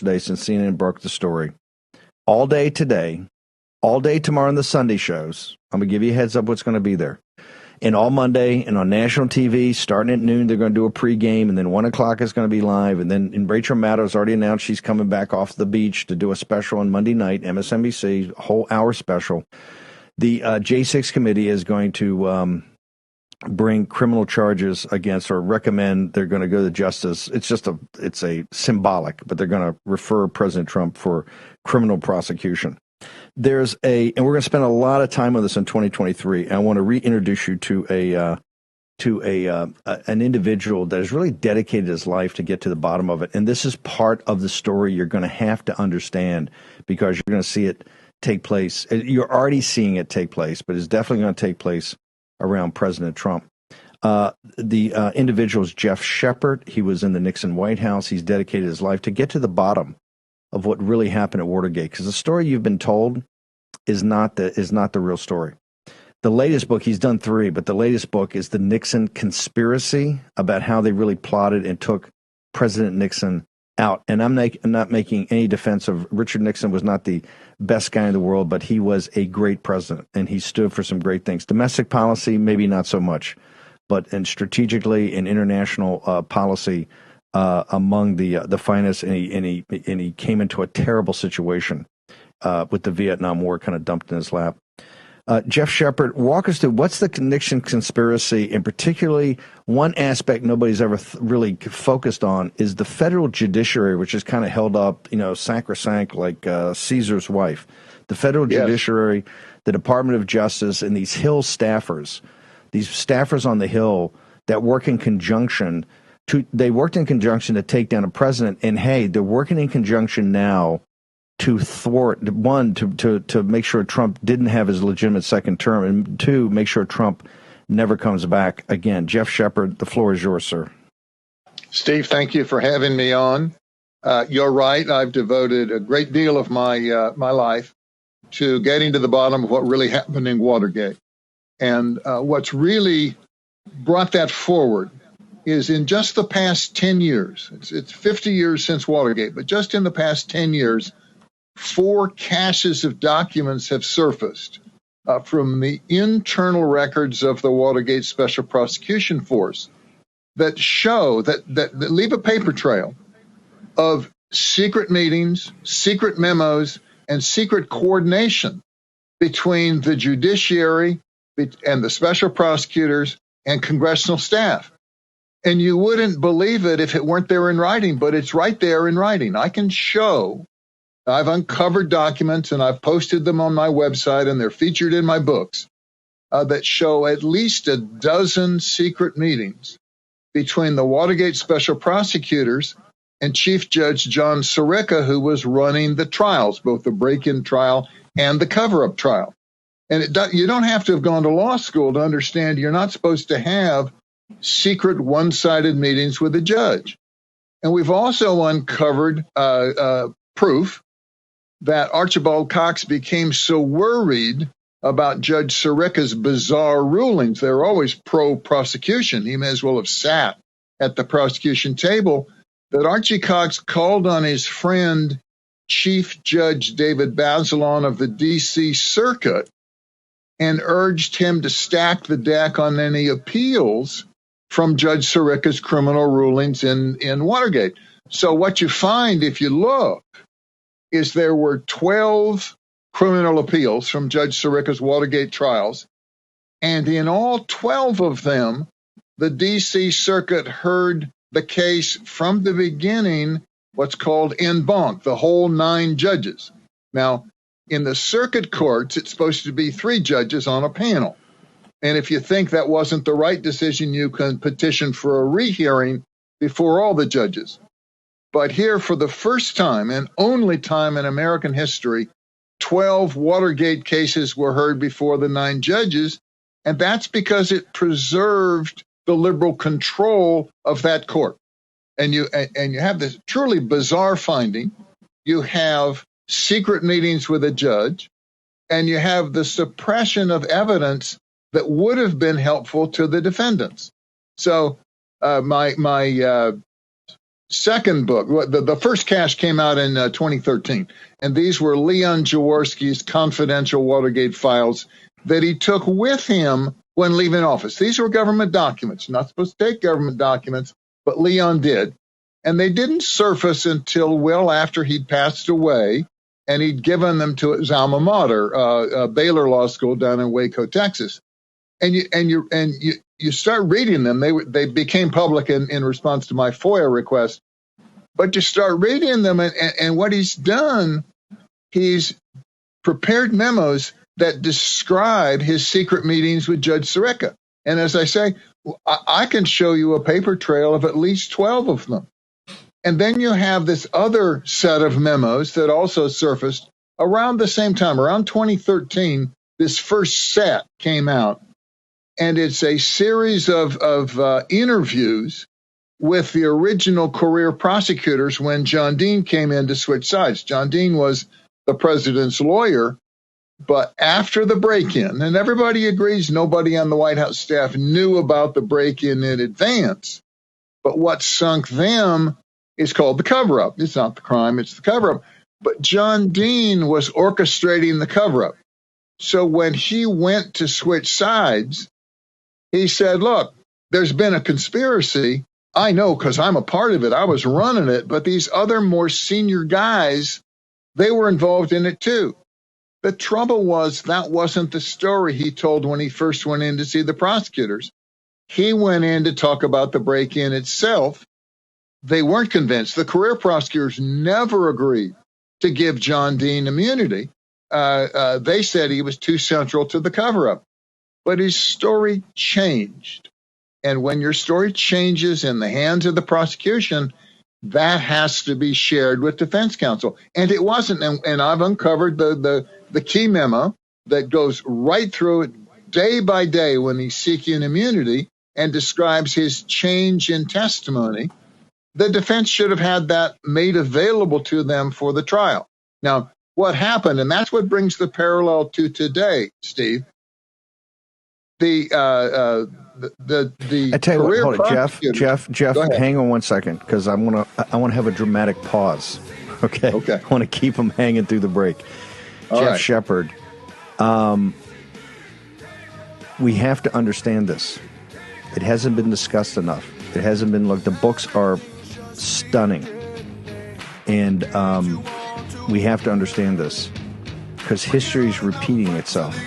yesterday since CNN broke the story. All day today, all day tomorrow on the Sunday shows. I'm going to give you a heads up what's going to be there. And all Monday and on national TV, starting at noon, they're going to do a pregame, and then 1 o'clock is going to be live. And then Rachel Maddow's already announced she's coming back off the beach to do a special on Monday night, MSNBC, a whole hour special. The J6 committee is going to bring criminal charges against, or recommend they're going to go to justice. It's a symbolic, but they're going to refer President Trump for criminal prosecution. And we're going to spend a lot of time on this in 2023. I want to reintroduce you to an individual that has really dedicated his life to get to the bottom of it. And this is part of the story you're going to have to understand, because you're going to see it take place. You're already seeing it take place, but it's definitely going to take place around President Trump. The individual is Geoff Shepherd. He was in the Nixon White House. He's dedicated his life to get to the bottom of what really happened at Watergate, because the story you've been told is not the real story. The latest book, he's done 3, but the latest book is the Nixon Conspiracy, about how they really plotted and took President Nixon out. And I'm not making any defense of Richard Nixon. Was not the best guy in the world, but he was a great president, and he stood for some great things. Domestic policy, maybe not so much, but in strategically and international policy, among the finest, and he came into a terrible situation with the Vietnam War kind of dumped in his lap. Geoff Shepherd, walk us through what's the Nixon Conspiracy, and particularly one aspect nobody's ever really focused on is the federal judiciary, which is kind of held up, sacrosanct like Caesar's wife. The federal judiciary, the Department of Justice, and these Hill staffers, these staffers on the Hill that work in conjunction. They worked in conjunction to take down a president, and hey, they're working in conjunction now to thwart, one, to make sure Trump didn't have his legitimate second term, and 2, make sure Trump never comes back again. Geoff Shepherd, the floor is yours, sir. Steve, thank you for having me on. You're right. I've devoted a great deal of my life to getting to the bottom of what really happened in Watergate. And what's really brought that forward is in just the past 10 years, it's 50 years since Watergate, but just in the past 10 years, 4 caches of documents have surfaced from the internal records of the Watergate Special Prosecution Force that show, that leave a paper trail of secret meetings, secret memos, and secret coordination between the judiciary and the special prosecutors and congressional staff. And you wouldn't believe it if it weren't there in writing, but it's right there in writing. I can show, I've uncovered documents and I've posted them on my website, and they're featured in my books, that show at least a dozen secret meetings between the Watergate special prosecutors and Chief Judge John Sirica, who was running the trials, both the break-in trial and the cover-up trial. And you don't have to have gone to law school to understand you're not supposed to have secret one-sided meetings with a judge. And we've also uncovered proof that Archibald Cox became so worried about Judge Sirica's bizarre rulings. They're always pro-prosecution. He may as well have sat at the prosecution table, that Archie Cox called on his friend, Chief Judge David Bazelon of the D.C. Circuit, and urged him to stack the deck on any appeals from Judge Sirica's criminal rulings in Watergate. So what you find, if you look, is there were 12 criminal appeals from Judge Sirica's Watergate trials, and in all 12 of them, the D.C. Circuit heard the case from the beginning, what's called en banc, the whole 9 judges. Now, in the circuit courts, it's supposed to be 3 judges on a panel. And if you think that wasn't the right decision, you can petition for a rehearing before all the judges. But here, for the first time and only time in American history, 12 Watergate cases were heard before the 9 judges, and that's because it preserved the liberal control of that court. And you have this truly bizarre finding. You have secret meetings with a judge, and you have the suppression of evidence that would have been helpful to the defendants. So my Second book, the first cache came out in 2013, and these were Leon Jaworski's confidential Watergate files that he took with him when leaving office. These were government documents, not supposed to take government documents, but Leon did. And they didn't surface until well after he'd passed away, and he'd given them to his alma mater, Baylor Law School down in Waco, Texas. And you start reading them. They became public in response to my FOIA request. But you start reading them, and what he's done, he's prepared memos that describe his secret meetings with Judge Sirica. And as I say, I can show you a paper trail of at least 12 of them. And then you have this other set of memos that also surfaced around the same time, around 2013. This first set came out, and it's a series of interviews with the original career prosecutors when John Dean came in to switch sides. John Dean was the president's lawyer, but after the break-in, and everybody agrees nobody on the White House staff knew about the break-in in advance, but what sunk them is called the cover-up. It's not the crime, it's the cover-up. But John Dean was orchestrating the cover-up. So when he went to switch sides, he said, look, there's been a conspiracy. I know because I'm a part of it. I was running it. But these other more senior guys, they were involved in it too. The trouble was that wasn't the story he told when he first went in to see the prosecutors. He went in to talk about the break-in itself. They weren't convinced. The career prosecutors never agreed to give John Dean immunity. They said he was too central to the cover-up. But his story changed. And when your story changes in the hands of the prosecution, that has to be shared with defense counsel. And it wasn't. And I've uncovered the key memo that goes right through it day by day when he's seeking immunity and describes his change in testimony. The defense should have had that made available to them for the trial. Now, what happened, and that's what brings the parallel to today, Steve. I tell you what, hold it, Jeff, hang on 1 second, because I want to have a dramatic pause. Okay. I want to keep them hanging through the break. Geoff Shepherd, we have to understand this. It hasn't been discussed enough. It hasn't been looked. The books are stunning, and we have to understand this because history is repeating itself.